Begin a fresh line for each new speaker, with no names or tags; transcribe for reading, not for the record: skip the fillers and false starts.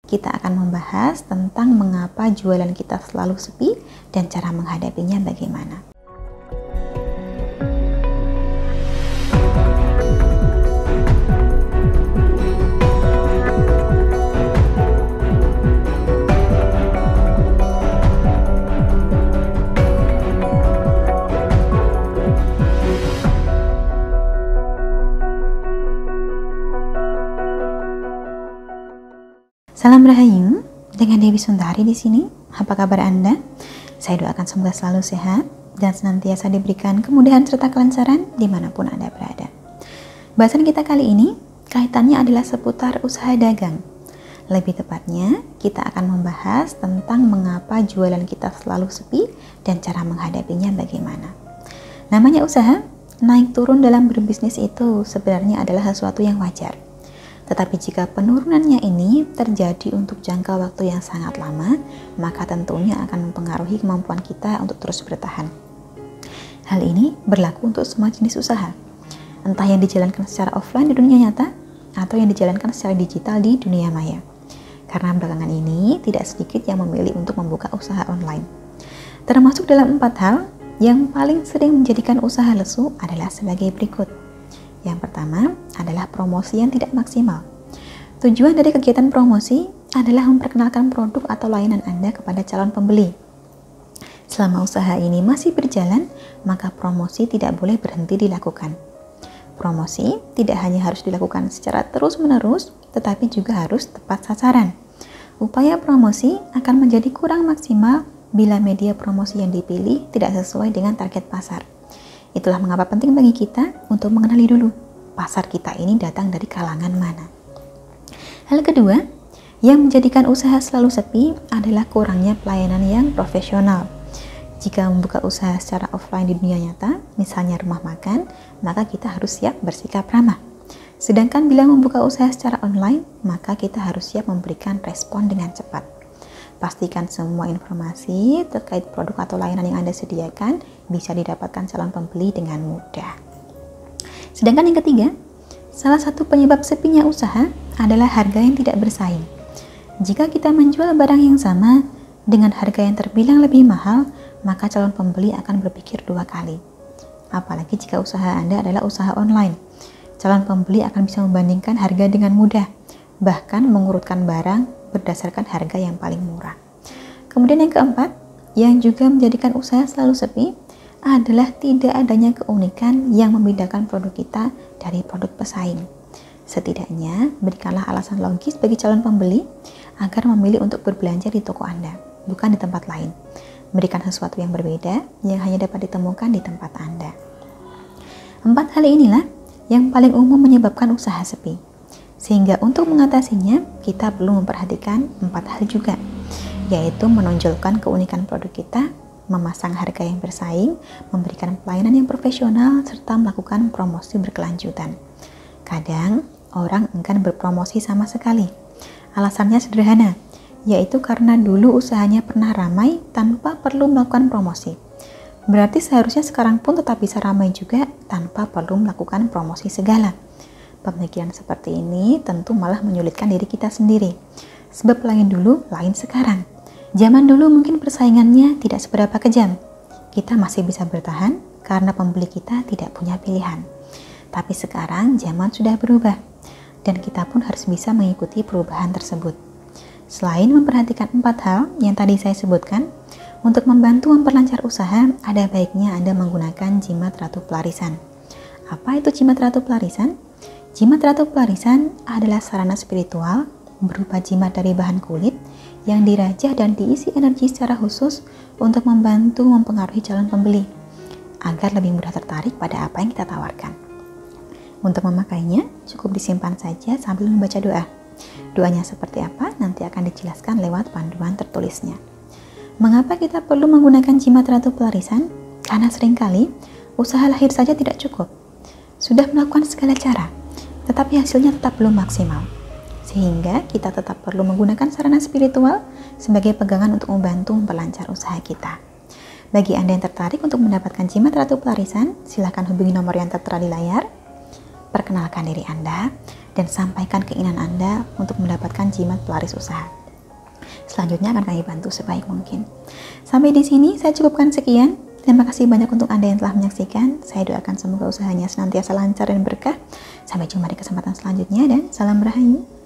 kita akan membahas tentang mengapa jualan kita selalu sepi dan cara menghadapinya bagaimana. Salam Rahayu, dengan Dewi Sundari di sini. Apa kabar Anda? Saya doakan semoga selalu sehat dan senantiasa diberikan kemudahan serta kelancaran dimanapun Anda berada. Bahasan kita kali ini kaitannya adalah seputar usaha dagang. Lebih tepatnya, kita akan membahas tentang mengapa jualan kita selalu sepi dan cara menghadapinya bagaimana. Namanya usaha, naik turun dalam berbisnis itu sebenarnya adalah sesuatu yang wajar. Tetapi jika penurunannya ini terjadi untuk jangka waktu yang sangat lama, maka tentunya akan mempengaruhi kemampuan kita untuk terus bertahan. Hal ini berlaku untuk semua jenis usaha, entah yang dijalankan secara offline di dunia nyata, atau yang dijalankan secara digital di dunia maya. Karena belakangan ini tidak sedikit yang memilih untuk membuka usaha online. Termasuk dalam 4 hal yang paling sering menjadikan usaha lesu adalah sebagai berikut. Yang pertama adalah promosi yang tidak maksimal. Tujuan dari kegiatan promosi adalah memperkenalkan produk atau layanan Anda kepada calon pembeli. Selama usaha ini masih berjalan, maka promosi tidak boleh berhenti dilakukan. Promosi tidak hanya harus dilakukan secara terus-menerus, tetapi juga harus tepat sasaran. Upaya promosi akan menjadi kurang maksimal bila media promosi yang dipilih tidak sesuai dengan target pasar. Itulah mengapa penting bagi kita untuk mengenali dulu pasar kita ini datang dari kalangan mana. Hal kedua, yang menjadikan usaha selalu sepi adalah kurangnya pelayanan yang profesional. Jika membuka usaha secara offline di dunia nyata, misalnya rumah makan, maka kita harus siap bersikap ramah. Sedangkan bila membuka usaha secara online, maka kita harus siap memberikan respon dengan cepat. Pastikan semua informasi terkait produk atau layanan yang Anda sediakan bisa didapatkan calon pembeli dengan mudah. Sedangkan yang ketiga, salah satu penyebab sepinya usaha adalah harga yang tidak bersaing. Jika kita menjual barang yang sama dengan harga yang terbilang lebih mahal, maka calon pembeli akan berpikir 2 kali. Apalagi jika usaha Anda adalah usaha online. Calon pembeli akan bisa membandingkan harga dengan mudah, bahkan mengurutkan barang berdasarkan harga yang paling murah. Kemudian yang keempat, yang juga menjadikan usaha selalu sepi adalah tidak adanya keunikan yang membedakan produk kita dari produk pesaing. Setidaknya, berikanlah alasan logis bagi calon pembeli agar memilih untuk berbelanja di toko Anda, bukan di tempat lain. Berikan sesuatu yang berbeda yang hanya dapat ditemukan di tempat Anda. 4 hal inilah yang paling umum menyebabkan usaha sepi. Sehingga untuk mengatasinya, kita perlu memperhatikan 4 hal juga, yaitu menonjolkan keunikan produk kita, memasang harga yang bersaing, memberikan pelayanan yang profesional, serta melakukan promosi berkelanjutan. Kadang, orang enggan berpromosi sama sekali. Alasannya sederhana, yaitu karena dulu usahanya pernah ramai tanpa perlu melakukan promosi. Berarti seharusnya sekarang pun tetap bisa ramai juga tanpa perlu melakukan promosi segala. Pemikiran seperti ini tentu malah menyulitkan diri kita sendiri. Sebab lain dulu, lain sekarang. Zaman dulu mungkin persaingannya tidak seberapa kejam. Kita masih bisa bertahan karena pembeli kita tidak punya pilihan. Tapi sekarang zaman sudah berubah dan kita pun harus bisa mengikuti perubahan tersebut. Selain memperhatikan 4 hal yang tadi saya sebutkan, untuk membantu memperlancar usaha, ada baiknya Anda menggunakan jimat Ratu Pelarisan. Apa itu jimat Ratu Pelarisan? Jimat Ratu Pelarisan adalah sarana spiritual berupa jimat dari bahan kulit yang dirajah dan diisi energi secara khusus untuk membantu mempengaruhi calon pembeli agar lebih mudah tertarik pada apa yang kita tawarkan. Untuk memakainya, cukup disimpan saja sambil membaca doa. Doanya seperti apa nanti akan dijelaskan lewat panduan tertulisnya. Mengapa kita perlu menggunakan jimat Ratu Pelarisan? Karena seringkali usaha lahir saja tidak cukup. Sudah melakukan segala cara, tetapi hasilnya tetap belum maksimal. Sehingga kita tetap perlu menggunakan sarana spiritual sebagai pegangan untuk membantu memperlancar usaha kita. Bagi Anda yang tertarik untuk mendapatkan jimat Ratu Pelarisan, silakan hubungi nomor yang tertera di layar. Perkenalkan diri Anda dan sampaikan keinginan Anda untuk mendapatkan jimat pelaris usaha. Selanjutnya akan kami bantu sebaik mungkin. Sampai di sini saya cukupkan sekian. Terima kasih banyak untuk Anda yang telah menyaksikan. Saya doakan semoga usahanya senantiasa lancar dan berkah. Sampai jumpa di kesempatan selanjutnya dan salam rahayu.